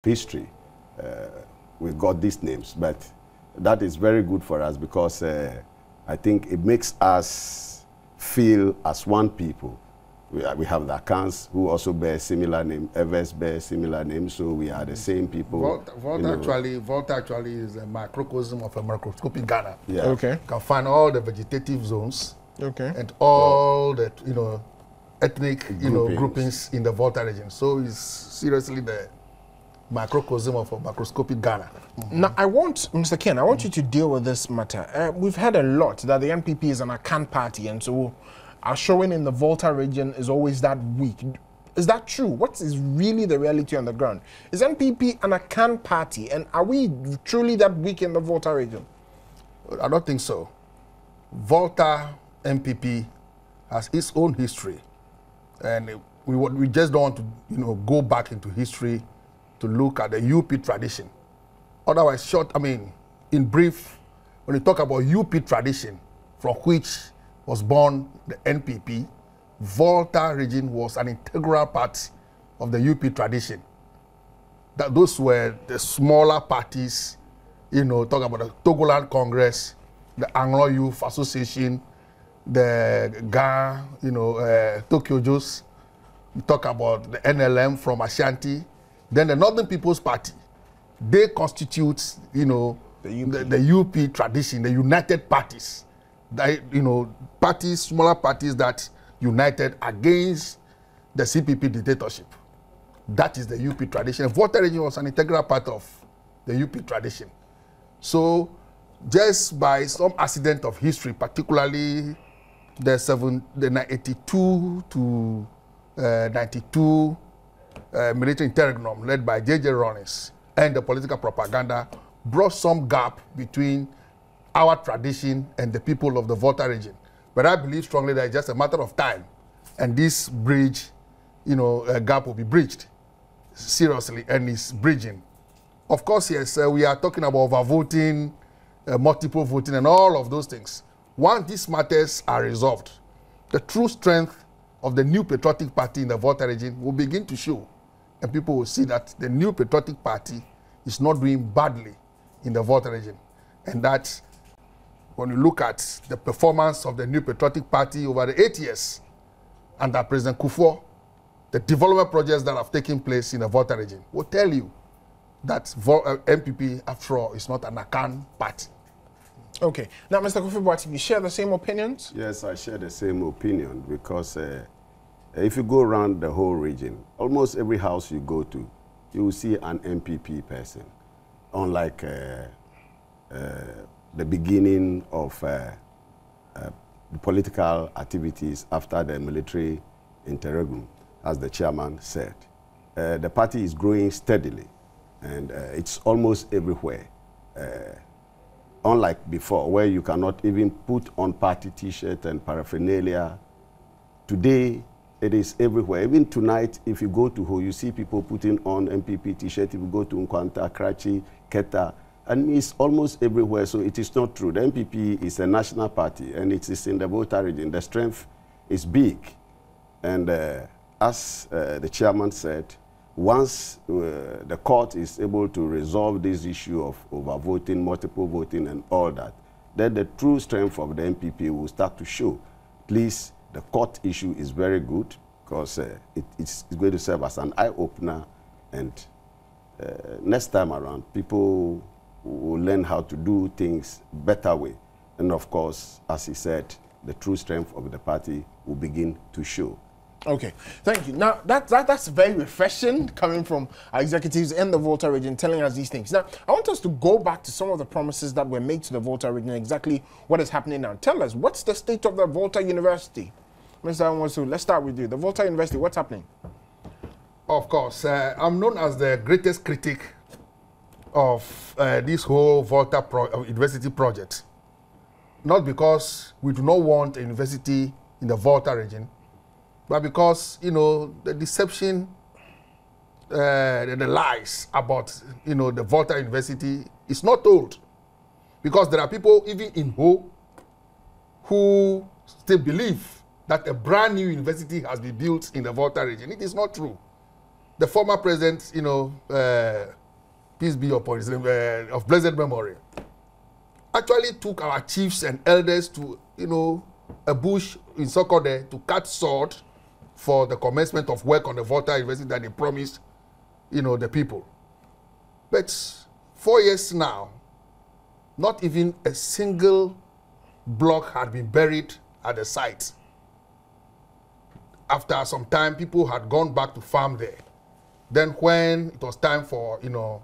history, we got these names, but that is very good for us because I think it makes us feel as one people. We have the Akans who also bear similar name, Evers bear similar name, so we are the same people. Volta actually is a microcosm of a microscopic Ghana. Yeah. Okay. You can find all the vegetative zones. Okay. And all the ethnic groupings in the Volta region. So it's seriously the microcosm of a macroscopic Ghana. Now, Mr. Ken, I want you to deal with this matter. We've heard a lot that the NPP is an Akan party, and so our showing in the Volta region is always that weak. Is that true? What is really the reality on the ground? Is NPP an Akan party, and are we truly that weak in the Volta region? I don't think so. Volta NPP has its own history, and we just don't want to go back into history to look at the UP tradition. Otherwise, in brief, when you talk about UP tradition, from which was born the NPP, Volta region was an integral part of the UP tradition. That those were the smaller parties, talk about the Togoland Congress, the Anglo Youth Association, the GA, Tokyo Joes. We talk about the NLM from Ashanti. Then the Northern People's Party. They constitute, the UP tradition, the united parties. Smaller parties that united against the CPP dictatorship. That is the UP tradition. Volta region was an integral part of the UP tradition. So, just by some accident of history, particularly the 82 to 92 military interregnum led by J.J. Rawlings and the political propaganda brought some gap between our tradition and the people of the Volta region. But I believe strongly that it's just a matter of time, and this bridge, gap will be bridged seriously, and it's bridging. Of course, yes, we are talking about overvoting, multiple voting, and all of those things. Once these matters are resolved, the true strength of the new patriotic party in the Volta region will begin to show, and people will see that the new patriotic party is not doing badly in the Volta region, and that when you look at the performance of the new patriotic party over the 8 years under President Kufuor, the development projects that have taken place in the Volta region will tell you that MPP, after all, is not an Akan party. Okay. Now, Mr. Kofi Boateng, you share the same opinions? Yes, I share the same opinion because if you go around the whole region, almost every house you go to, you will see an MPP person. Unlike the beginning of the political activities after the military interregnum, as the chairman said. The party is growing steadily, and it's almost everywhere. Unlike before, where you cannot even put on party T-shirt and paraphernalia, today it is everywhere. Even tonight, if you go to Ho, you see people putting on MPP T-shirt. If you go to Nkwanta, Karachi, Keta, and it's almost everywhere, so it is not true. The MPP is a national party, and it is in the Volta region. The strength is big. And as the chairman said, once the court is able to resolve this issue of overvoting, multiple voting, and all that, then the true strength of the MPP will start to show. Please, the court issue is very good because it's going to serve as an eye-opener, and next time around, people will learn how to do things better way. And of course, as he said, the true strength of the party will begin to show. Okay, thank you. Now, that's very refreshing coming from our executives in the Volta region telling us these things. Now, I want us to go back to some of the promises that were made to the Volta region, exactly what is happening now. Tell us, what's the state of the Volta University? Mr. Anwosu, let's start with you. The Volta University, what's happening? Of course, I'm known as the greatest critic of this whole Volta University project. Not because we do not want a university in the Volta region, but because, the deception, the lies about, the Volta University is not told. Because there are people, even in Ho, who still believe that a brand new university has been built in the Volta region. It is not true. the former president, you know, peace be upon his name, of blessed memory, actually took our chiefs and elders to, you know, a bush in Sokode to cut sword for the commencement of work on the Volta University that they promised, you know, the people. But 4 years now, not even a single block had been buried at the site. After some time, people had gone back to farm there. Then when it was time for, you know,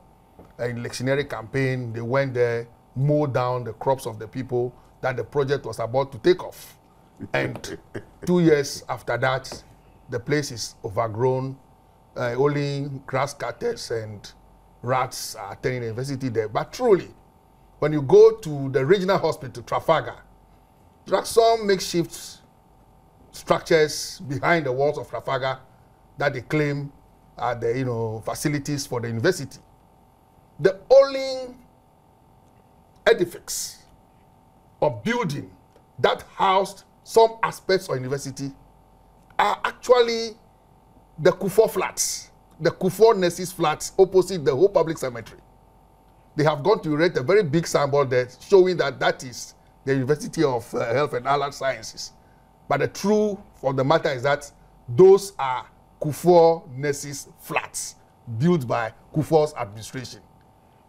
an electionary campaign, they went there, mowed down the crops of the people that the project was about to take off. And 2 years after that, the place is overgrown. Only grass cutters and rats are attending the university there. But truly, when you go to the regional hospital, Trafalgar, there are some makeshift structures behind the walls of Trafalgar that they claim are the, you know, facilities for the university. The only edifice or building that housed some aspects of university are actually the Kufuor flats, the Kufuor nurses flats opposite the whole public cemetery. They have gone to erect a very big symbol there showing that that is the University of Health and Allied Sciences. But the truth of the matter is that those are Kufuor nurses flats built by Kufuor's administration.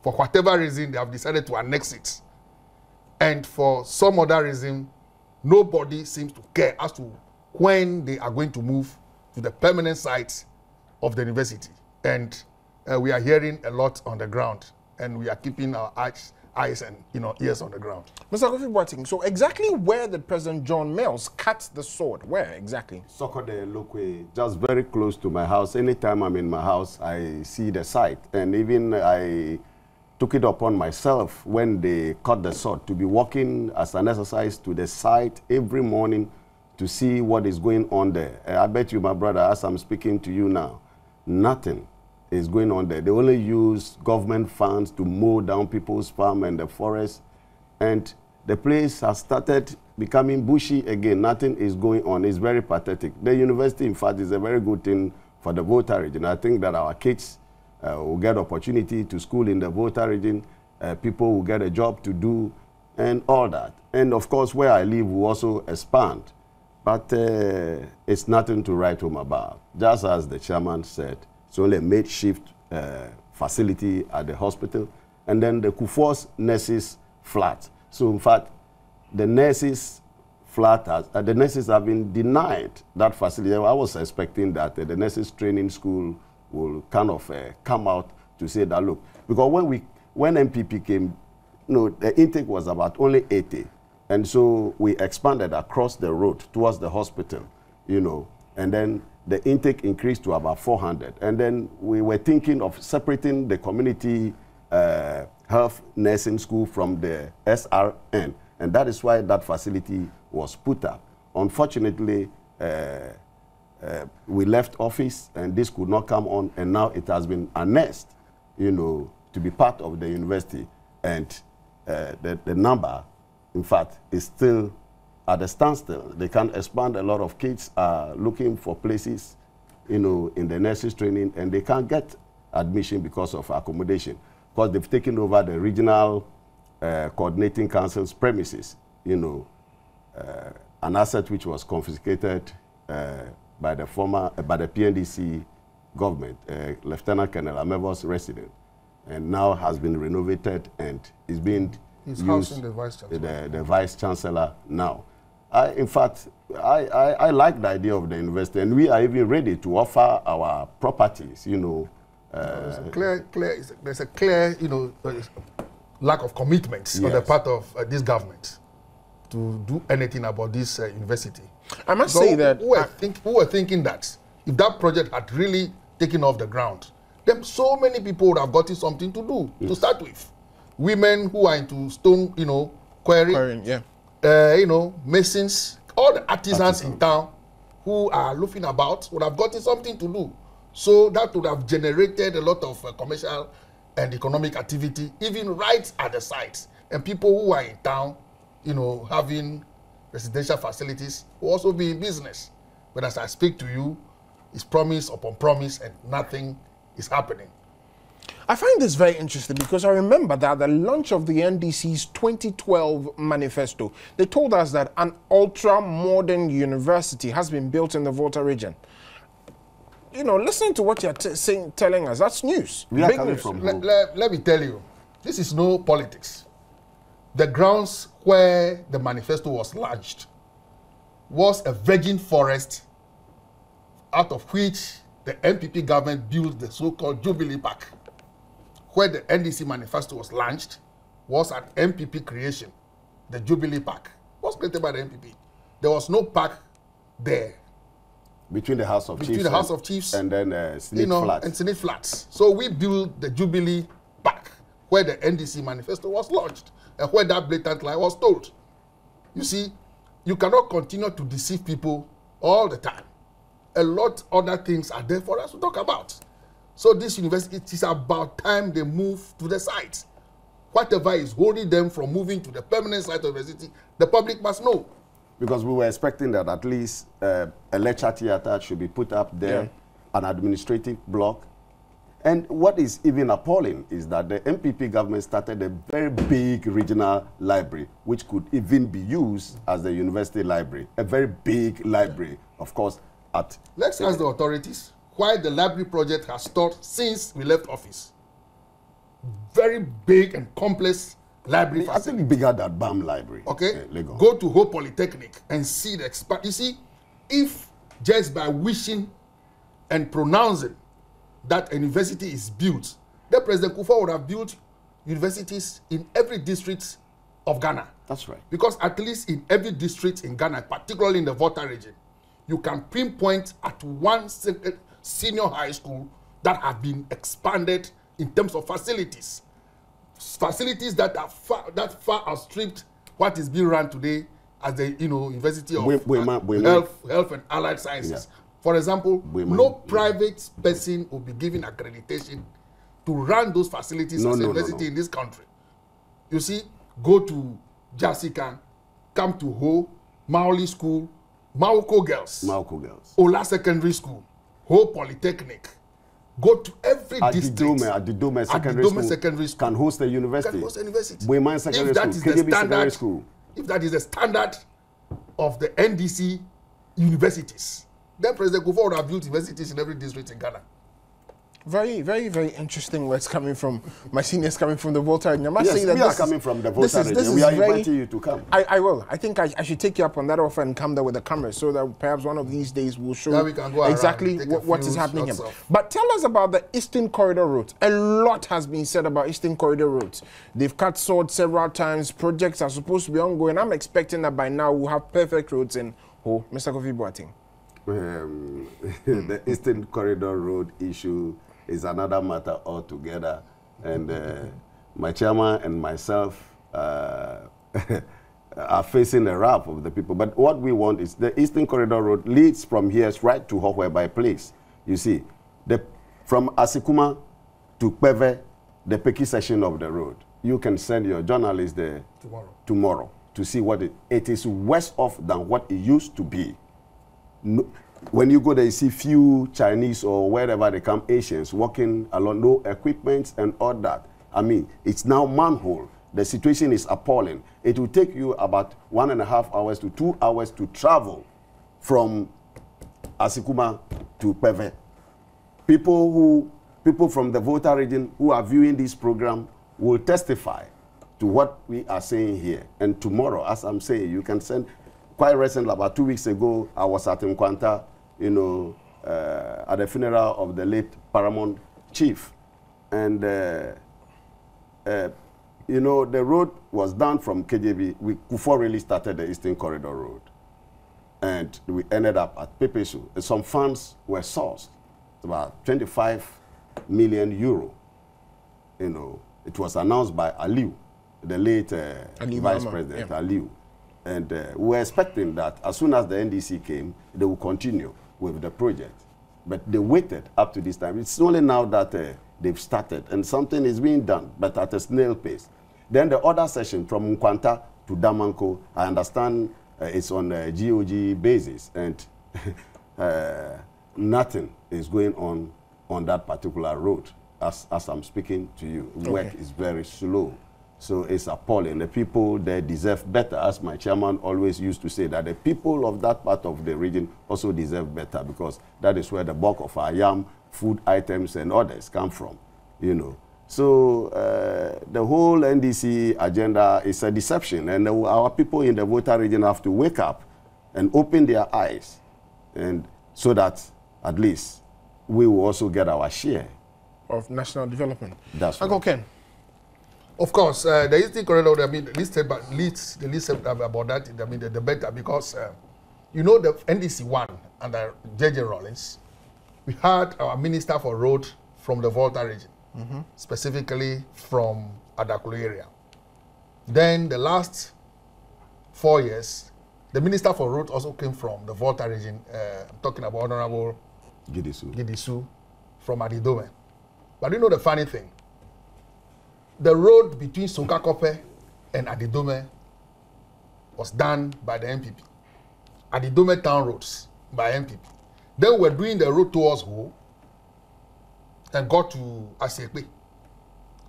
For whatever reason, they have decided to annex it. And for some other reason, nobody seems to care as to when they are going to move to the permanent site of the university. And we are hearing a lot on the ground, and we are keeping our eyes and, you know, ears on the ground. Mr. Kofi Boateng, so exactly where did President John Mills cut the sword? Where exactly? Sokode Lokwe, just very close to my house. Anytime I'm in my house, I see the site. And even I took it upon myself when they cut the sword to be walking as an exercise to the site every morning to see what is going on there. I bet you, my brother, as I'm speaking to you now, nothing is going on there. They only use government funds to mow down people's farm and the forest. And the place has started becoming bushy again. Nothing is going on. It's very pathetic. The university, in fact, is a very good thing for the Volta region. I think that our kids will get opportunity to school in the Volta region. People will get a job to do and all that. And of course, where I live will also expand. But it's nothing to write home about. Just as the chairman said, it's only a makeshift facility at the hospital. And then the Kufuor's nurses flat. So in fact, the nurses flat, the nurses have been denied that facility. I was expecting that the nurses training school will kind of come out to say that, look, because when MPP came, you know, the intake was about only 80. And so we expanded across the road towards the hospital, you know, and then the intake increased to about 400. And then we were thinking of separating the community health nursing school from the SRN. And that is why that facility was put up. Unfortunately, we left office and this could not come on, and now it has been annexed, you know, to be part of the university. And the number, in fact, is still at a standstill. They can't expand. A lot of kids are looking for places, you know, in the nurses training, and they can't get admission because of accommodation, because they've taken over the regional coordinating council's premises, you know, an asset which was confiscated by the PNDC government, Lieutenant Colonel Amevo's residence, and now has been renovated and is being used the Vice Chancellor. The Vice Chancellor now. In fact, I like the idea of the university, and we are even ready to offer our properties, you know. There's a clear, you know, lack of commitment on the part of this government to do anything about this university. I must say that who were thinking that if that project had really taken off the ground, then so many people would have gotten something to do to start with. Women who are into stone, you know, quarrying, you know, masons, all the artisans in town who are looking about would have gotten something to do. So that would have generated a lot of commercial and economic activity, even right at the sites. And people who are in town, you know, having residential facilities will also be in business. But as I speak to you, It's promise upon promise and nothing is happening. I find this very interesting because I remember that at the launch of the NDC's 2012 manifesto, they told us that an ultra-modern university has been built in the Volta region. You know, listening to what you're telling us, that's news. We are Big coming news. from Let me tell you, this is no politics. The grounds where the manifesto was launched was a virgin forest out of which the NPP government built the so-called Jubilee Park. Where the NDC manifesto was launched was an NPP creation. The Jubilee Park was created by the NPP. There was no park there. Between the House of Chiefs. Between the House of Chiefs and then Senate Flats. And Senate Flats. So we built the Jubilee Park where the NDC manifesto was launched and where that blatant lie was told. You see, you cannot continue to deceive people all the time. A lot other things are there for us to talk about. So this university, it is about time they move to the site. Whatever is holding them from moving to the permanent site of the university, the public must know. Because we were expecting that at least a lecture theater should be put up there, an administrative block. And what is even appalling is that the MPP government started a very big regional library, which could even be used as the university library. A very big library, of course. Let's ask the authorities why the library project has stalled since we left office. Very big and complex library. I think bigger than BAM Library. Okay, go to Hope Polytechnic and see the expert. You see, if just by wishing and pronouncing that a university is built, then President Kufuor would have built universities in every district of Ghana. That's right. Because at least in every district in Ghana, particularly in the Volta region, you can pinpoint at one senior high school that have been expanded in terms of facilities. Facilities that are far outstripped what is being run today as the University of Health and Allied Sciences. Yeah. For example, no private person will be given accreditation to run those facilities as a university in this country. You see, go to Jasikan, come to Ho, Maoli School, Mauko Girls, Ola Secondary School, Ho Polytechnic. Go to every district. Adidome Secondary School can host a university. Bueman Secondary School, if that is the standard of the NDC universities, then President Kufuor would have built universities in every district in Ghana. Very, very, very interesting words coming from my seniors coming from the Volta region. I must say that we are coming from the Volta region. We are inviting you to come. I will. I think I should take you up on that offer and come there with a camera so that perhaps one of these days we'll show exactly what is happening here. But tell us about the Eastern Corridor Route. A lot has been said about Eastern Corridor Route. They've cut swords several times. Projects are supposed to be ongoing. I'm expecting that by now we'll have perfect roads in Mr. Kofi Boateng. The Eastern Corridor Road issue is another matter altogether, and my chairman and myself are facing the wrath of the people. But what we want is the Eastern Corridor Road leads from here right to Hohweby Place. You see, from Asikuma to Peve, the Peki section of the road. You can send your journalist there tomorrow to see what it is worse off than what it used to be. No, when you go there, you see few Chinese or wherever they come, Asians walking along, no equipment and all that. I mean, it's now manhole. The situation is appalling. It will take you about 1.5 hours to 2 hours to travel from Asikuma to Peve. People from the Volta region who are viewing this program will testify to what we are saying here. And tomorrow, as I'm saying, you can send. Quite recently, about 2 weeks ago, I was at Nkwanta, at the funeral of the late Paramount Chief. And, the road was done from KJB. Kufuor really started the Eastern Corridor Road. And we ended up at Pepesu. And some funds were sourced, about 25 million euro. It was announced by Aliu, the late Vice President, Aliu. And we were expecting that as soon as the NDC came, they would continue with the project. But they waited up to this time. It's only now that they've started, and something is being done, but at a snail pace. Then the other section from Nkwanta to Damanko, I understand it's on a GOG basis. And nothing is going on that particular road as I'm speaking to you. Work is very slow. So it's appalling. The people, they deserve better. As my chairman always used to say, that the people of that part of the region also deserve better, because that is where the bulk of our yam, food items and others come from, you know. So the whole NDC agenda is a deception, and our people in the Volta region have to wake up and open their eyes, and so that at least we will also get our share of national development. That's Uncle right. Ken. Of course, the Eastern Corridor, I mean, the least about that, I mean, the better, because, you know, the NDC one under J.J. Rawlings, we had our Minister for Road from the Volta region, specifically from Adakulu area. Then the last 4 years, the Minister for Road also came from the Volta region. I'm talking about Honorable Gidisu from Adidome. But you know the funny thing? The road between Sonkakope and Adidome was done by the MPP. Adidome town roads by MPP. Then we're doing the road towards Ho and got to Asekpe.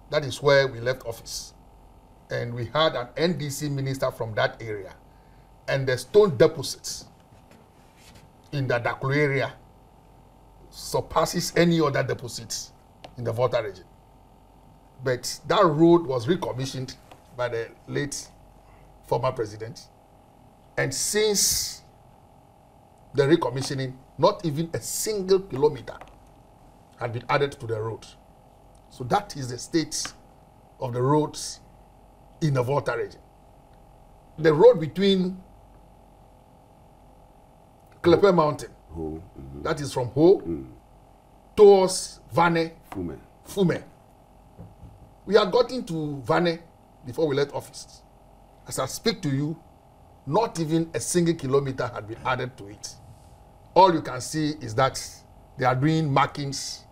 That is where we left office. And we had an NDC minister from that area. And the stone deposits in the Daklu area surpasses any other deposits in the Volta region. But that road was recommissioned by the late former president. And since the recommissioning, not even a single kilometer had been added to the road. So that is the state of the roads in the Volta region. The road between Klepe Mountain, that is from Ho towards Vane, Fume. We had gotten to Vane before we left office. As I speak to you, not even a single kilometer had been added to it. All you can see is that they are doing markings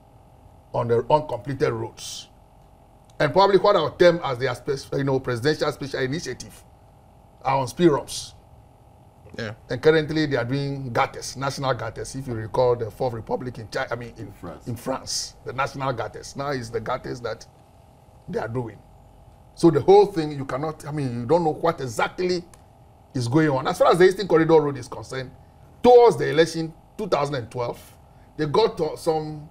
on the uncompleted roads. And probably what I would term as their presidential special initiative are on speed bumps. Yeah. And currently they are doing gates, national gates. If you recall the Fourth Republic in France, the national gates. Now is the gates that they are doing. So the whole thing, you cannot, you don't know what exactly is going on. As far as the Eastern Corridor Road is concerned, towards the election 2012, they got some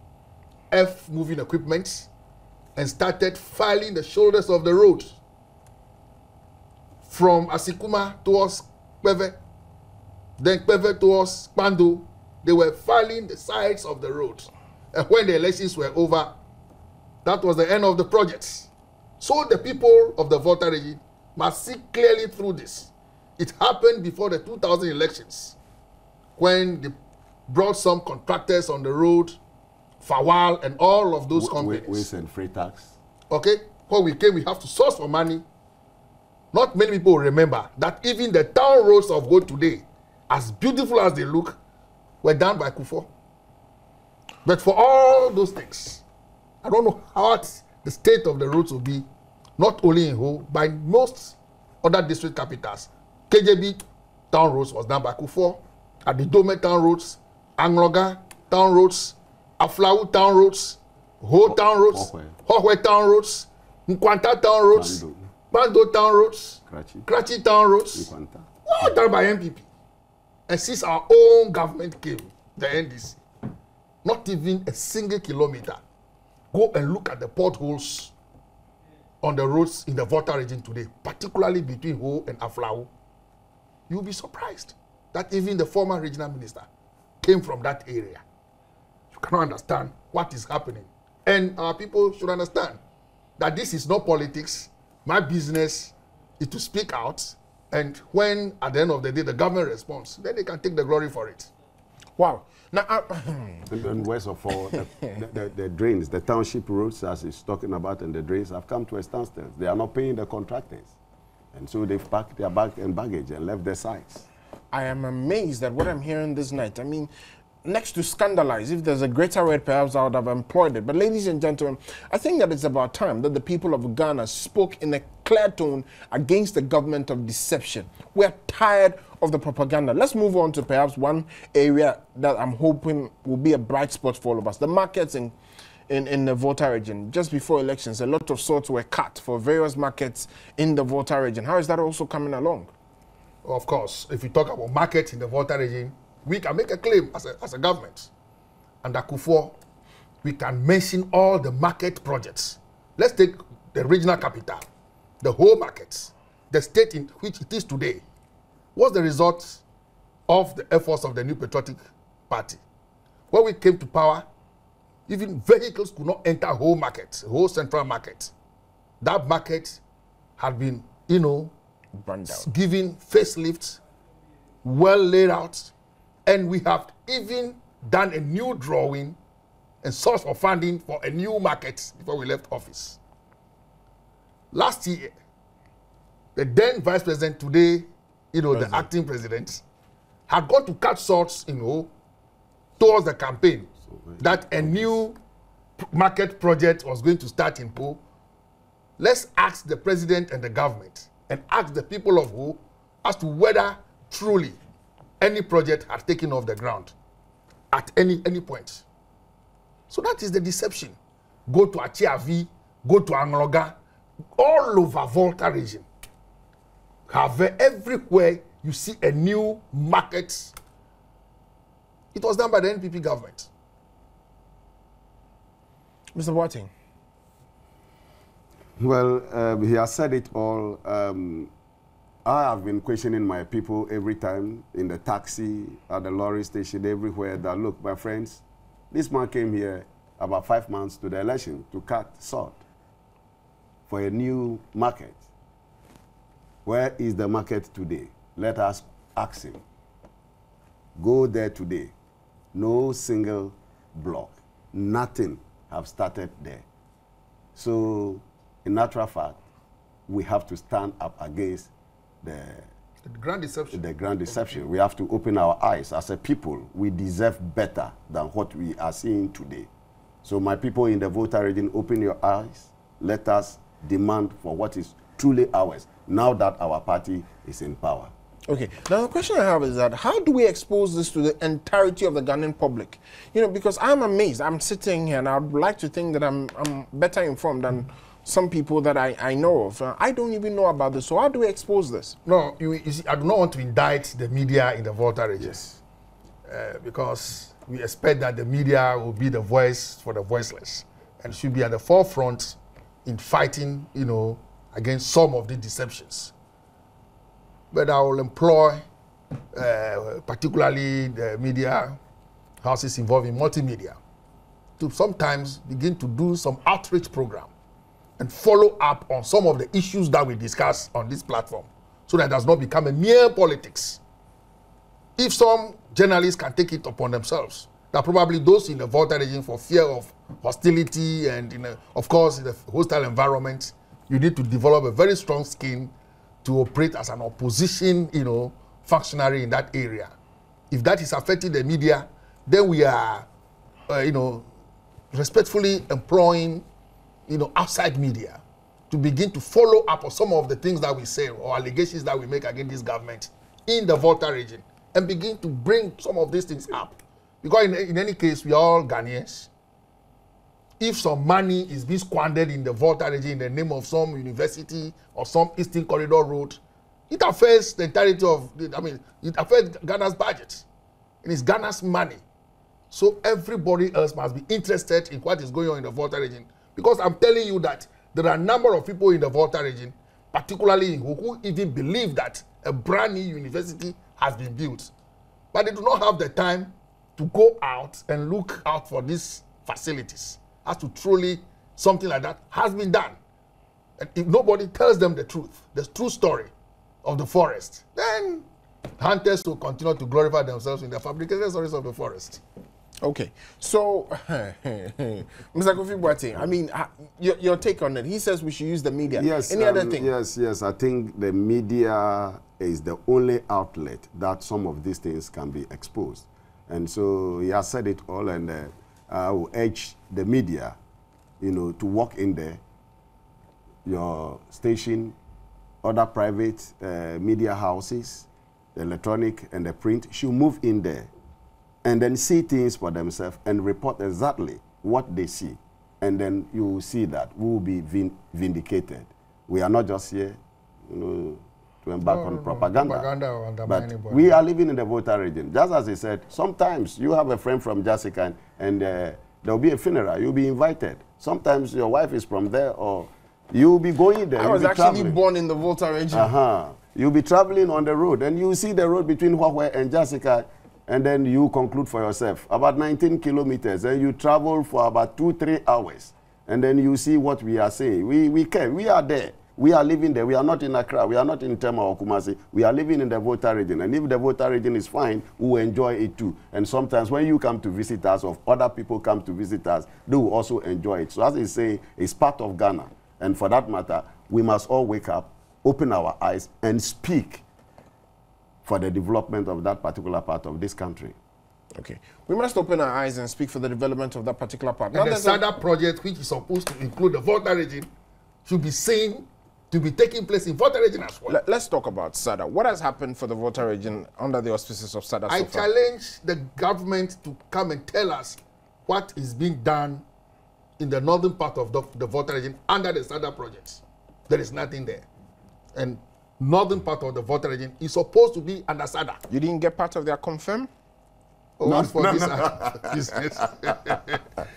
moving equipment and started filing the shoulders of the road from Asikuma towards Kweve, then Kweve towards Pando. They were filing the sides of the road. And when the elections were over, that was the end of the project. So the people of the Volta region must see clearly through this. It happened before the 2000 elections, when they brought some contractors on the road, Fawal and all of those companies. Waste and freight tax. Okay, when we came, we have to source for money. Not many people remember that even the town roads of Go today, as beautiful as they look, were done by Kufo. But for all those things, I don't know how the state of the roads will be, not only in Ho, but in most other district capitals. KJB town roads was done by Kufo, Adidome town roads, Angloga town roads, Aflau town roads, Ho town roads, Hohwe town roads, Nkwanta town roads, Pando town roads, Krachi town roads, all done by MPP. And since our own government came, the NDC, not even a single kilometer. Go and look at the potholes on the roads in the Volta region today, particularly between Ho and Aflau. You'll be surprised that even the former regional minister came from that area. You cannot understand what is happening. And our people should understand that this is not politics. My business is to speak out. And when, at the end of the day, the government responds, then they can take the glory for it. Wow. Now, and worst of all, the drains, the township roads, as he's talking about, and the drains have come to a standstill. They are not paying the contractors. And so they've packed their bag and baggage and left their sites. I am amazed at what I'm hearing this night. I mean, next to scandalize, if there's a greater word, perhaps I would have employed it. But ladies and gentlemen, I think that it's about time that the people of Ghana spoke in a clear tone against the government of deception. We're tired of the propaganda. Let's move on to perhaps one area that I'm hoping will be a bright spot for all of us. The markets in the Volta region. Just before elections, a lot of sorts were cut for various markets in the Volta region. How is that also coming along? Of course, if you talk about markets in the Volta region, we can make a claim as a government. Under Kufuor, we can mention all the market projects. Let's take the regional capital, the whole markets, the state in which it is today. What's the result of the efforts of the New Patriotic Party? When we came to power, even vehicles could not enter whole markets, whole central market. That market had been, Burned down. given facelifts, well laid out, and we have even done a new drawing and source of funding for a new market before we left office. Last year, the then vice president, today, the acting president, had gone to cut shorts, towards the campaign that a new market project was going to start in Po. Let's ask the president and the government and ask the people of Po as to whether truly any project had taken off the ground at any point. So that is the deception. Go to Achiavi, go to Angloga, all over Volta region. Everywhere you see a new market. It was done by the NPP government. Mr. Boateng. Well, he has said it all. I have been questioning my people every time in the taxi, at the lorry station, everywhere, that, look, my friends, this man came here about 5 months to the election to cut salt for a new market. Where is the market today? Let us ask him. Go there today. No single block. Nothing have started there. So, in natural fact, we have to stand up against the grand deception. The grand deception. We have to open our eyes. As a people, we deserve better than what we are seeing today. So my people in the Volta region, open your eyes. Let us demand for what is truly ours, now that our party is in power. Okay. Now, the question I have is that how do we expose this to the entirety of the Ghanaian public? Because I'm amazed. I'm sitting here and I'd like to think that I'm better informed than some people that I know of. I don't even know about this. So how do we expose this? No, you see, I do not want to indict the media in the Volta region. Yes. Because we expect that the media will be the voice for the voiceless and should be at the forefront in fighting, against some of the deceptions. But I will employ, particularly the media houses involved in multimedia, to sometimes begin to do some outreach program and follow up on some of the issues that we discuss on this platform, so that it does not become a mere politics. If some journalists can take it upon themselves, that probably those in the Volta region, for fear of hostility and, of course, in the hostile environment, you need to develop a very strong skin to operate as an opposition, functionary in that area. If that is affecting the media, then we are, respectfully employing, outside media to begin to follow up on some of the things that we say or allegations that we make against this government in the Volta region and begin to bring some of these things up. Because in any case, we are all Ghanaians. If some money is being squandered in the Volta region in the name of some university or some Eastern Corridor road, it affects the entirety of, it affects Ghana's budget. And it's Ghana's money. So everybody else must be interested in what is going on in the Volta region. Because I'm telling you that there are a number of people in the Volta region, particularly in who even believe that a brand new university has been built. But they do not have the time to go out and look out for these facilities. As to truly something like that has been done. And if nobody tells them the true story of the forest, then hunters will continue to glorify themselves in the fabricated stories of the forest. Okay, so, Mr. Kofi Boateng, your take on it. He says we should use the media. Yes. Any other thing? Yes. I think the media is the only outlet that some of these things can be exposed. And so he has said it all, and I will urge the media, to walk in there, your station, other private media houses, the electronic and the print, should move in there and then see things for themselves and report exactly what they see. And then you will see that we will be vindicated. We are not just here, you know, to embark on propaganda. But we are living in the Volta region. Just as he said, sometimes you have a friend from Jessica and there will be a funeral. You'll be invited. Sometimes your wife is from there or you'll be going there. I was actually born in the Volta region. You'll be traveling on the road and you see the road between Huahue and Jessica and then you conclude for yourself. About 19 kilometers and you travel for about 2-3 hours. And then you see what we are saying. We care. We are there. We are living there. We are not in Accra. We are not in Tema or Kumasi. We are living in the Volta region. And if the Volta region is fine, we will enjoy it too. And sometimes when you come to visit us or other people come to visit us, they will also enjoy it. So as I say, it's part of Ghana. And for that matter, we must all wake up, open our eyes, and speak for the development of that particular part of this country. Okay. We must open our eyes and speak for the development of that particular part. And the SADA project, which is supposed to include the Volta region, should be seen to be taking place in Volta region as well. Let's talk about SADA. What has happened for the Volta region under the auspices of SADA I so far? challenge the government to come and tell us what is being done in the northern part of the Volta region under the SADA projects. There is nothing there. And northern part of the Volta region is supposed to be under SADA. You didn't get part of their confirm? Oh, as for this business,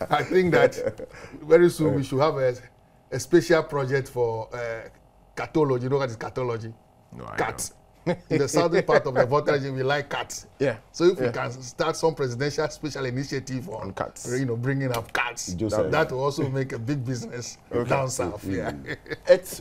I think that very soon we should have a special project for catology. You know what is catology? No, cats. In the southern part of the Volta region, we like cats. Yeah. So if we can start some presidential special initiative on cats, you know, bringing up cats, that will also make a big business down south. Yeah.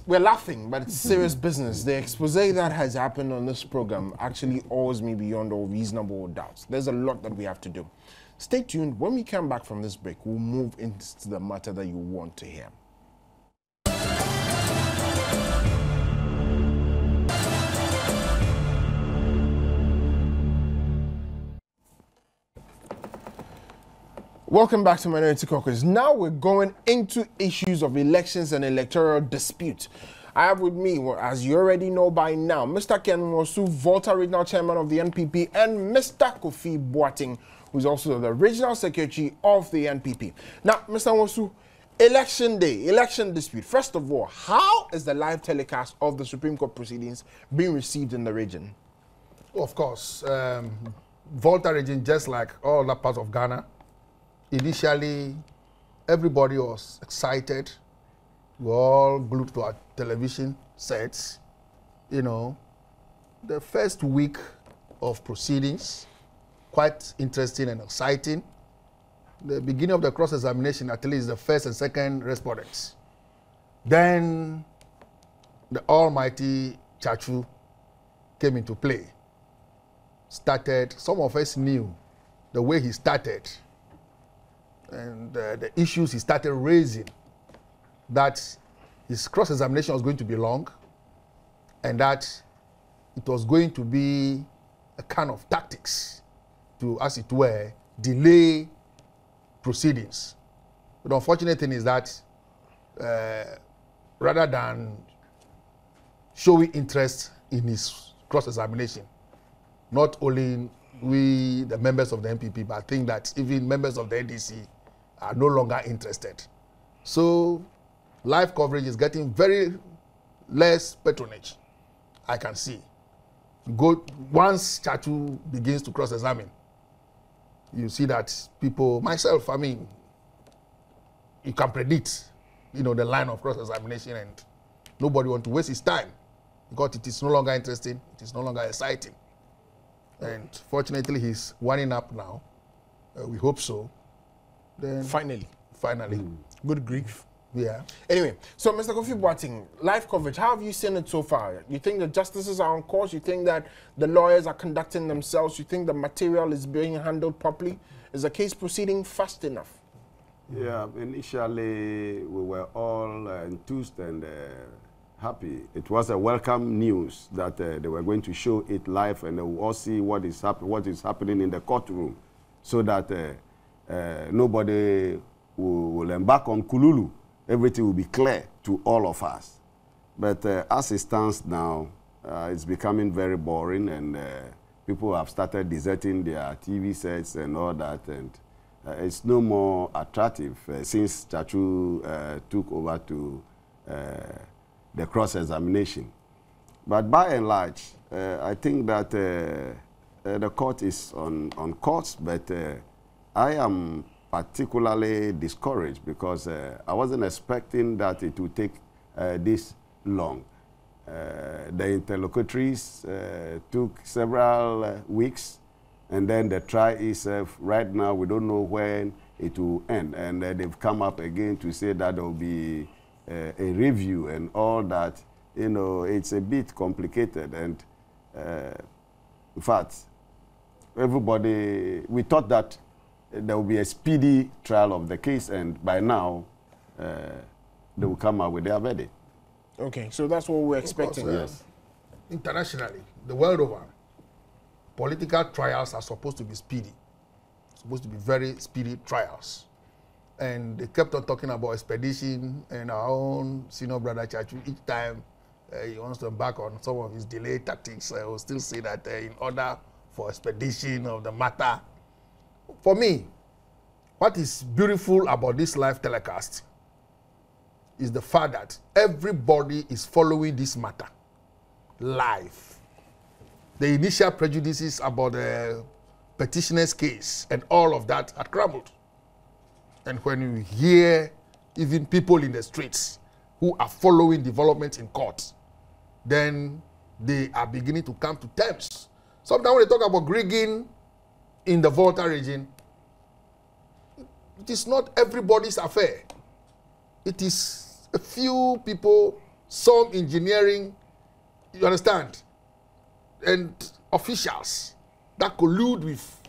We're laughing, but it's serious business. The expose that has happened on this program actually awes me beyond all reasonable doubts. There's a lot that we have to do. Stay tuned. When we come back from this break, we'll move into the matter that you want to hear. Welcome back to Minority Caucus. Now we're going into issues of elections and electoral dispute. I have with me, as you already know by now, Mr. Ken Nwosu, Volta Regional Chairman of the NPP, and Mr. Kofi Boateng, who's also the Regional Secretary of the NPP. Now, Mr. Nwosu, election day, election dispute. First of all, how is the live telecast of the Supreme Court proceedings being received in the region? Of course, Volta region, just like all other parts of Ghana, initially, everybody was excited. We all glued to our television sets. You know, the first week of proceedings, quite interesting and exciting. The beginning of the cross-examination, at least the first and second respondents. Then, the almighty Chachu came into play. Started, some of us knew the way he started and the issues he started raising, that his cross-examination was going to be long and that it was going to be a kind of tactics to, as it were, delay proceedings. But the unfortunate thing is that rather than showing interest in his cross-examination, not only we, the members of the NPP, but I think that even members of the NDC are no longer interested. So live coverage is getting very less patronage, I can see. Once Chachu begins to cross-examine, you see that people, myself, I mean, you can predict, you know, the line of cross-examination and nobody wants to waste his time because it is no longer interesting, it is no longer exciting. And fortunately, he's winding up now. We hope so. Then Finally. Good grief. Yeah. Anyway, so Mr. Kofi Boateng, live coverage, how have you seen it so far? You think the justices are on course? You think that the lawyers are conducting themselves? You think the material is being handled properly? Is the case proceeding fast enough? Yeah, initially we were all enthused and happy. It was a welcome news that they were going to show it live and they will all see what is happening in the courtroom so that nobody will embark on Kululu. Everything will be clear to all of us. But as it stands now, it's becoming very boring, and people have started deserting their TV sets and all that, and it's no more attractive since Chachu took over to the cross-examination. But by and large, I think that the court is on course, but I am particularly discouraged because I wasn't expecting that it would take this long. The interlocutories took several weeks, and then the trial itself, right now, we don't know when it will end. And they've come up again to say that there will be a review and all that. You know, it's a bit complicated. And in fact, everybody, we thought that there will be a speedy trial of the case, and by now, they will come out with their verdict. Okay, so that's what we're expecting. Course, Yes. Internationally, the world over, political trials are supposed to be speedy. Supposed to be very speedy trials. And they kept on talking about expedition, and our own senior brother Chachu, each time he wants to embark on some of his delay tactics, I will still say that in order for expedition of the matter. For me, what is beautiful about this live telecast is the fact that everybody is following this matter live. The initial prejudices about the petitioner's case and all of that had crumbled. And when you hear even people in the streets who are following developments in court, then they are beginning to come to terms. Sometimes when they talk about rigging in the Volta region, it is not everybody's affair. It is a few people, some engineering, you understand, and officials that collude with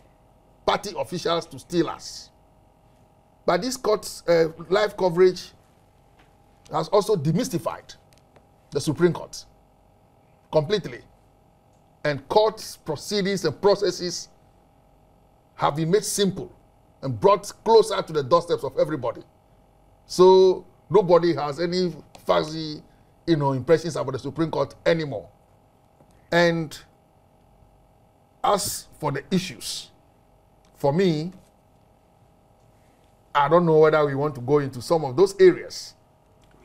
party officials to steal us. But this court's live coverage has also demystified the Supreme Court completely. And court proceedings and processes have been made simple and brought closer to the doorsteps of everybody. So nobody has any fuzzy, impressions about the Supreme Court anymore. And as for the issues, for me, I don't know whether we want to go into some of those areas.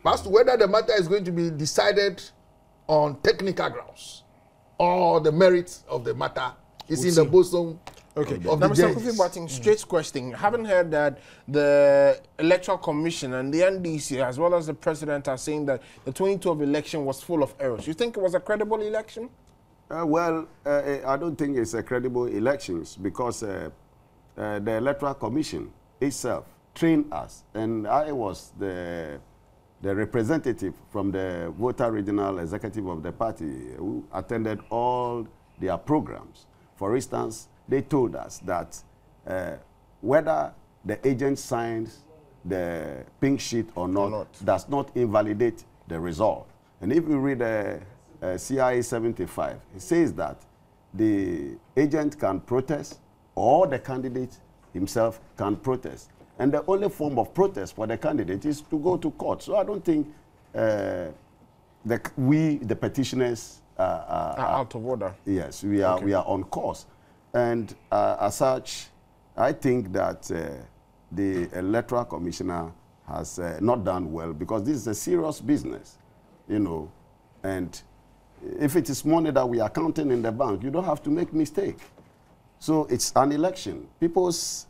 But as to whether the matter is going to be decided on technical grounds or the merits of the matter is in the bosom Okay. of Now, the Mr. judges. Kofi Boateng, straight question. Haven't heard that the Electoral Commission and the NDC, as well as the President, are saying that the 2012 election was full of errors. You think it was a credible election? Well, I don't think it's a credible elections because the Electoral Commission itself trained us, and I was the representative from the Volta Regional Executive of the party who attended all their programs. For instance, they told us that whether the agent signs the pink sheet or not does not invalidate the result. And if you read CIA 75, it says that the agent can protest or the candidate himself can protest. And the only form of protest for the candidate is to go to court. So I don't think we, the petitioners, are out of order. Yes, we are on course. And as such, I think that the Electoral Commissioner has not done well because this is a serious business, and if it is money that we are counting in the bank, you don't have to make mistake. So it's an election. People's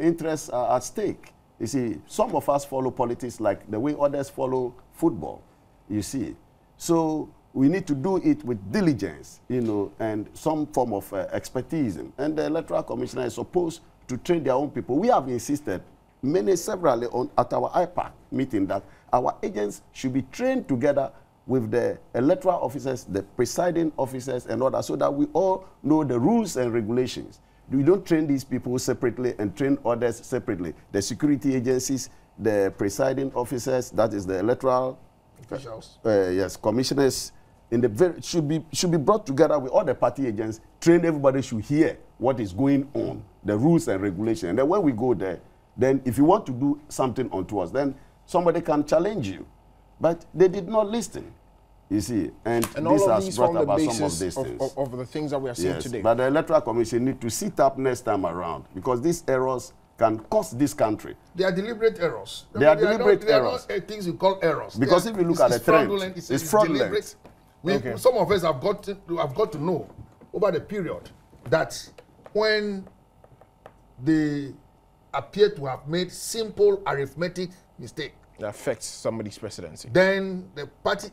interests are at stake. You see, some of us follow politics like the way others follow football, you see. So we need to do it with diligence, and some form of expertise. And the Electoral Commissioner is supposed to train their own people. We have insisted severally at our IPAC meeting that our agents should be trained together with the electoral officers, the presiding officers, and others, so that we all know the rules and regulations. We don't train these people separately and train others separately. The security agencies, the presiding officers, that is the electoral officials, commissioners, should be brought together with all the party agents. Train everybody should hear what is going on, the rules and regulations. And then when we go there, then if you want to do something unto us, then somebody can challenge you. But they did not listen. You see, and And this all of has these brought form the about some of basis these things. of the things that we are seeing Yes, today. but the Electoral Commission need to sit up next time around, because these errors can cost this country. They are deliberate errors. They are deliberate errors. They are not things you call errors. Because if you look at the trend, it's fraudulent. Okay. Some of us have got to know over the period that when they appear to have made simple arithmetic mistake, That affects somebody's presidency. then the party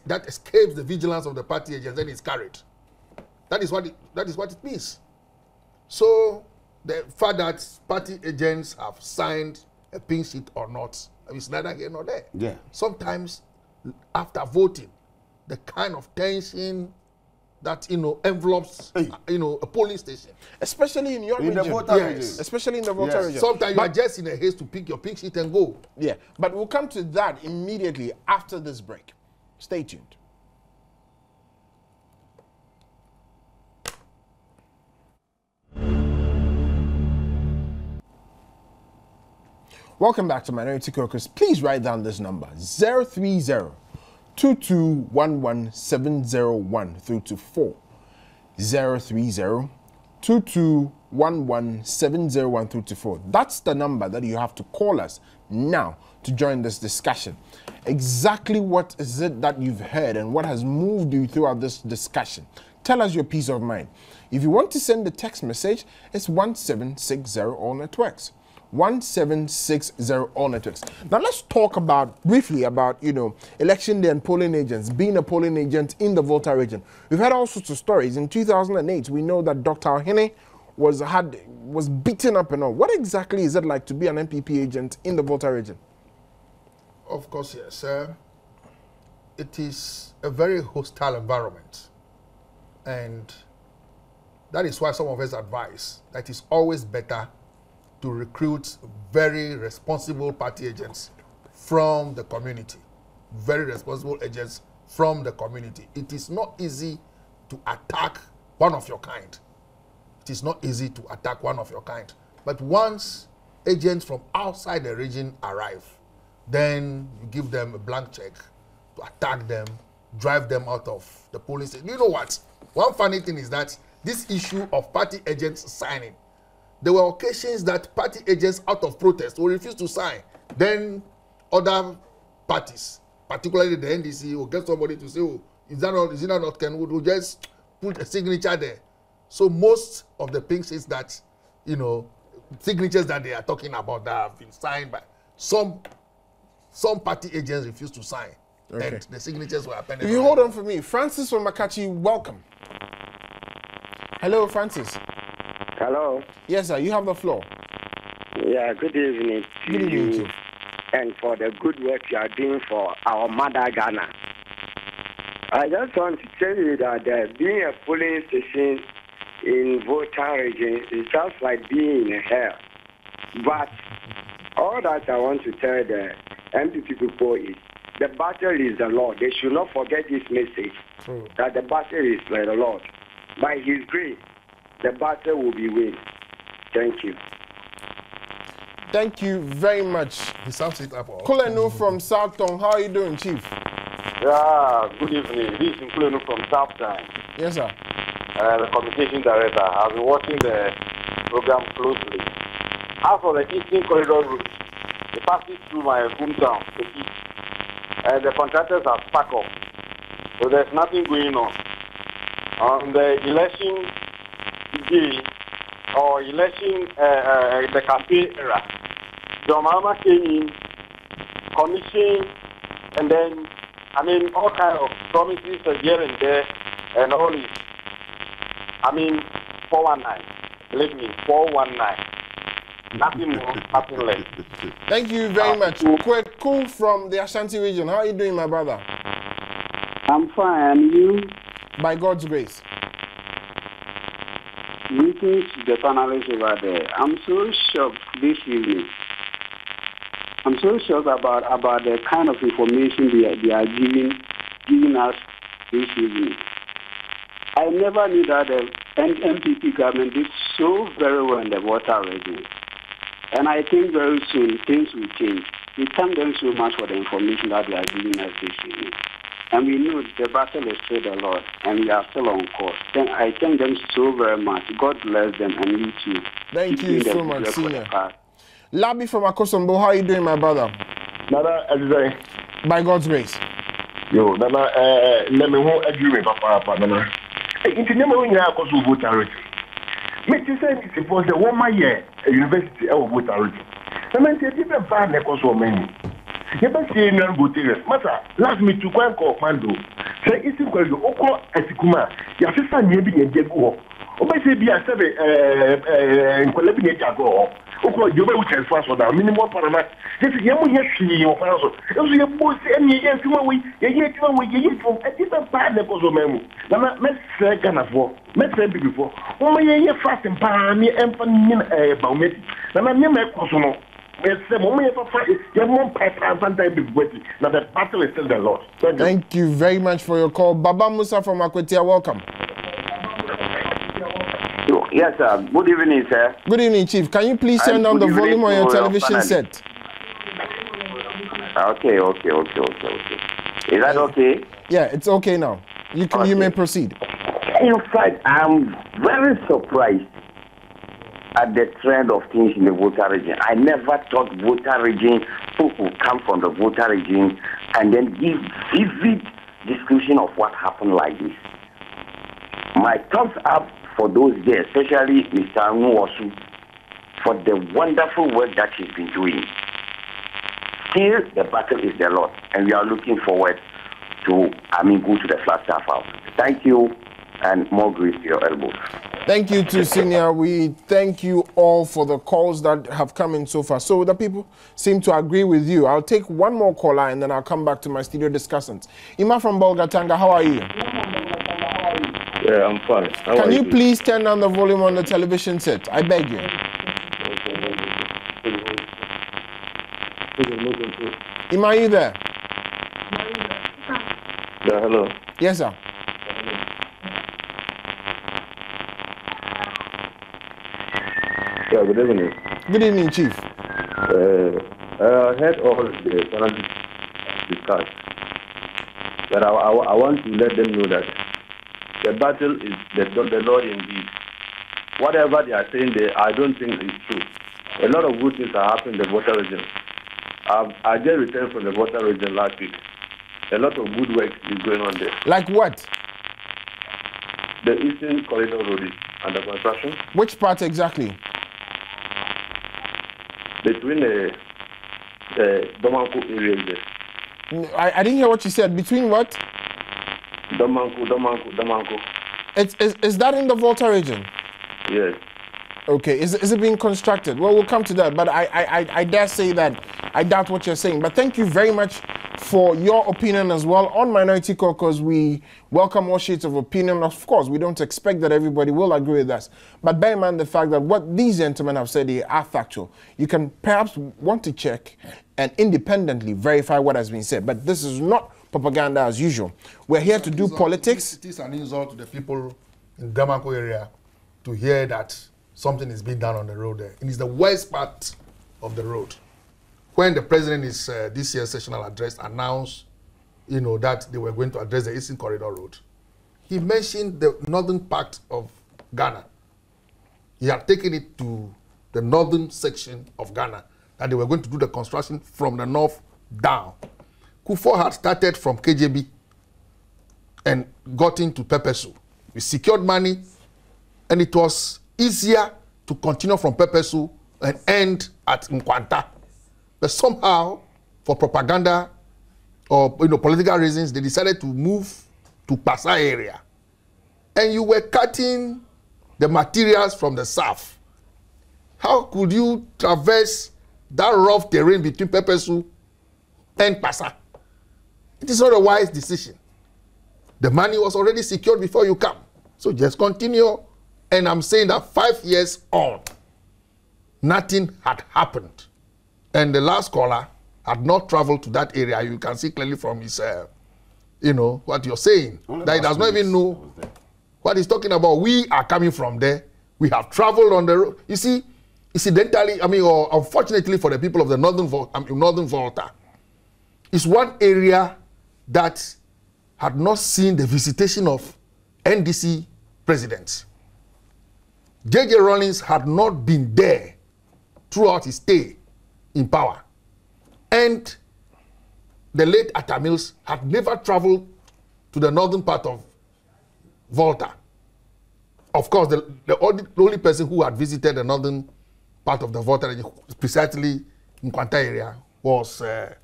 that escapes the vigilance of the party agents, then it's carried. That is what it means. So the fact that party agents have signed a pink sheet or not, it's neither here nor there. Yeah. Sometimes after voting, the kind of tension that envelopes a polling station, Especially in your In the region. voter Yes. region. Especially in the voter Yes. region. sometimes you are just in a haste to pick your pink sheet and go. Yeah, but we'll come to that immediately after this break. Stay tuned. Welcome back to Minority Caucus. Please write down this number 030-2211-701 through to 4. 030-2211-701 through to 4. That's the number that you have to call us now to join this discussion. Exactly what is it that you've heard and what has moved you throughout this discussion? Tell us your peace of mind. If you want to send a text message, it's 1760 all networks. 1760 all networks. Now let's talk briefly about election day and polling agents, being a polling agent in the Volta region. We've had all sorts of stories. In 2008, we know that Dr. Ohene was beaten up and all. What exactly is it like to be an MPP agent in the Volta region? Of course, yes. It is a very hostile environment, and that is why some of us advise that it's always better to recruit very responsible party agents from the community. Very responsible agents from the community. It is not easy to attack one of your kind. It is not easy to attack one of your kind. But once agents from outside the region arrive, then you give them a blank check to attack them, drive them out of the polling station. You know what? One funny thing is that this issue of party agents signing, there were occasions that party agents out of protest will refuse to sign. Then other parties, particularly the NDC, will get somebody to say, oh, is it not Ken Wood, who just put a signature there. So most of the pink sheets that, signatures that they are talking about that have been signed by some party agents refused to sign. Okay. And the signatures were appended. If you hold on for me, Francis from Makachi, welcome. Hello, Francis. Hello. Yes, sir. You have the floor. Yeah, good evening to Good evening, you, Chief. and for the good work you are doing for our mother Ghana. I just want to tell you that being a polling station in Volta region, it sounds like being in hell. But all that I want to tell the MPP people is the battle is the Lord. They should not forget this message, that the battle is by the Lord. By His grace, the battle will be won. Thank you. Thank you very much. He sums it up. Kulenu from Southtown. How are you doing, Chief? Yeah, good evening. This is Kulenu from Southtown. Yes, sir. The communication director. I've been watching the program closely. As for the Eastern Corridor route, it passes through my hometown, Petition. And the contractors are stuck up. So there's nothing going on. On the election day, or election, the campaign era, John Mahama came in, commission, and then, all kind of promises here and there, and all this. 419. Believe me, 419. Nothing more, nothing less. Thank you very much. Cool from the Ashanti region. How are you doing, my brother? I'm fine, and you? By God's grace. Greetings to the panelists over there. I'm so shocked this evening. I'm so shocked about the kind of information they are giving us this evening. I never knew that the MPP government did so very well in the Volta region. And I think very soon things will change. We thank them so much for the information that they are giving us this evening. And we know the battle is still the Lord, and we are still on course. Then I thank them so very much. God bless them, and you too. Thank you so much, Senior. Senior. Labi from Akosombo, how are you doing, my brother? Nana, as By God's grace. Yo, Nana, let me hold agreement, Papa, Nana. Into never when you are going to vote already. Mr. Said it's supposed that 1 my year, a university, I will vote already. The man said, different fan, there was so many. You can see no good things. Matter, last me to go call Mando. Say, it's in Korea, Oko, Etikuma, your sister, maybe a jago. Obviously, be a 7 in Colabia Jago. Oko, you will transfer for that minimum parliament. This is young, yes, your father. If you both any years, you will, you from a different part of the memo. Now, let's say, Ganafo, let's say before. Only a year fast and Pammy and Panin about me. Now, I'm never personal. Now the battle is still the Lord. Thank you very much for your call. Baba Musa from Akwetia, welcome. Yes, sir. Good evening, sir. Good evening, Chief. Can you please turn down the volume on your television set? Okay. Is that okay? Yeah, it's okay now. You may proceed. In fact, I'm very surprised at the trend of things in the voter region. I never thought voter region, people who come from the voter region and then give vivid description of what happened like this. My thumbs up for those there, especially Mr. Nwosu, for the wonderful work that he's been doing. Still, the battle is the Lord, and we are looking forward to, go to the Flagstaff House. Thank you, and more grace to your elbows. Thank you too, Senior. We thank you all for the calls that have come in so far. So the people seem to agree with you. I'll take one more caller and then I'll come back to my studio discussants. Ima from Bolgatanga, how are you? Yeah, I'm fine. Can you please turn down the volume on the television set? I beg you. Ima, are you there? Yeah, hello. Yes, sir. Yeah, good evening. Good evening, Chief. I heard all the panelists discuss, but I want to let them know that the battle is the Lord indeed. Whatever they are saying there, I don't think it's true. A lot of good things are happening in the water region. I just returned from the water region last week. A lot of good work is going on there. Like what? The Eastern Corridor Road is under construction. Which part exactly? Between the Domanko areas there. I didn't hear what you said. Between what? Domanko. Is that in the Volta region? Yes. Okay. Is it being constructed? Well, we'll come to that. But I dare say that I doubt what you're saying. But thank you very much for your opinion as well. On Minority Caucus, we welcome all shades of opinion. Of course, we don't expect that everybody will agree with us. But bear in mind the fact that what these gentlemen have said here are factual. You can perhaps want to check and independently verify what has been said. But this is not propaganda as usual. We're here to do politics. It is an insult to the people in Damanko area to hear that something is being done on the road there. It is the worst part of the road. When the president is this year's sessional address announced, that they were going to address the Eastern Corridor Road, he mentioned the northern part of Ghana. He had taken it to the northern section of Ghana, that they were going to do the construction from the north down. Kufuor had started from KJB and got into Pepesu. We secured money, and it was easier to continue from Pepesu and end at Nkwanta. But somehow, for propaganda or political reasons, they decided to move to Pasa area. And you were cutting the materials from the south. How could you traverse that rough terrain between Pepesu and Pasa? It is not a wise decision. The money was already secured before you come. So just continue. And I'm saying that 5 years on, nothing had happened. And the last caller had not traveled to that area. You can see clearly from his, what you're saying. That he does not even know what he's talking about. We are coming from there. We have traveled on the road. You see, incidentally, or unfortunately for the people of the Northern Volta, it's one area that had not seen the visitation of NDC presidents. J.J. Rawlings had not been there throughout his stay in power. And the late Atta Mills had never traveled to the northern part of Volta. Of course, the only person who had visited the northern part of the Volta region, precisely in Kwanta area, was the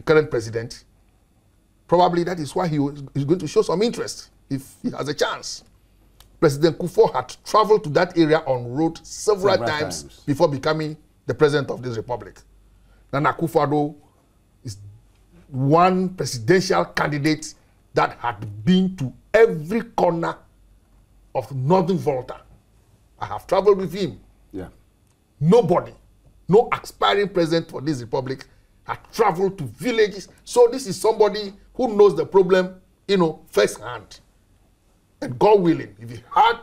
current president. Probably that is why he is going to show some interest if he has a chance. President Kufuor had traveled to that area on road several times before becoming the president of this republic. Nana Akufo-Addo is one presidential candidate that had been to every corner of northern Volta. I have traveled with him. Yeah. Nobody, no aspiring president for this republic had traveled to villages. So this is somebody who knows the problem, firsthand. And God willing, if he had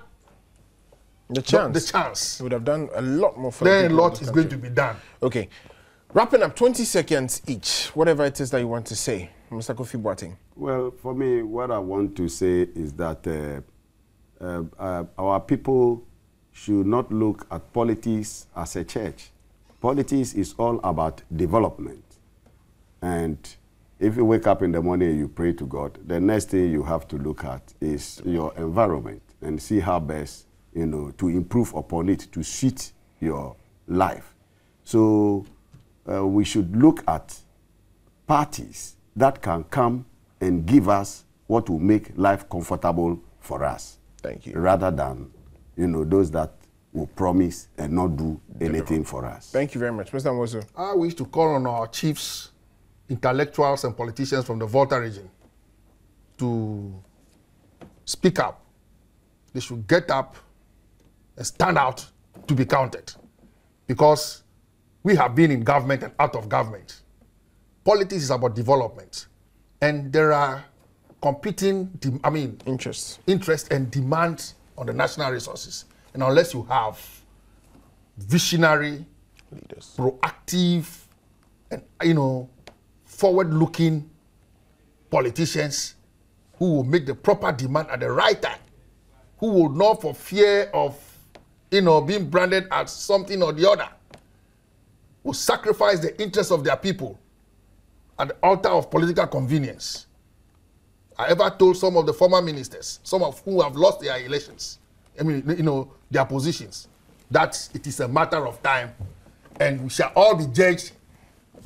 the chance, he would have done a lot more for then a lot is going to be done. Okay. Wrapping up, 20 seconds each, whatever it is that you want to say. Mr. Kofi Boateng. Well, for me, what I want to say is that our people should not look at politics as a church. Politics is all about development. And if you wake up in the morning and you pray to God, the next thing you have to look at is your environment and see how best, to improve upon it, to suit your life. So we should look at parties that can come and give us what will make life comfortable for us. Thank you. Rather than, those that will promise and not do anything for us. Thank you very much. Mr. Nwosu. I wish to call on our chiefs, intellectuals and politicians from the Volta region to speak up. They should get up and stand out to be counted. Because we have been in government and out of government. Politics is about development. And there are competing, interest and demand on the national resources. And unless you have visionary, leaders, proactive, and forward-looking politicians who will make the proper demand at the right time, who will not, for fear of being branded as something or the other, will sacrifice the interests of their people at the altar of political convenience. I ever told some of the former ministers, some of whom have lost their elections, their positions, that it is a matter of time, and we shall all be judged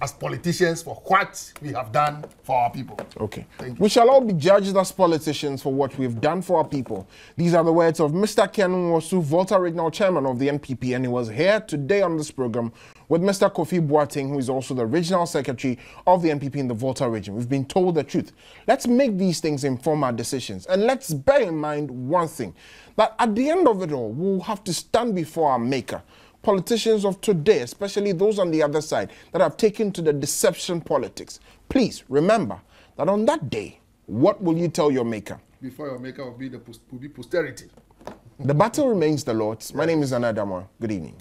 as politicians for what we have done for our people. Okay. We shall all be judged as politicians for what we've done for our people. These are the words of Mr. Ken Nwosu, Volta Regional Chairman of the NPP, and he was here today on this program with Mr. Kofi Boateng, who is also the Regional Secretary of the NPP in the Volta region. We've been told the truth. Let's make these things inform our decisions. And let's bear in mind one thing, that at the end of it all, we'll have to stand before our maker. Politicians of today, especially those on the other side that have taken to the deception politics. Please remember that on that day, what will you tell your maker? Before your maker will be posterity. The battle remains the Lord's. My name is Anadamo. Good evening.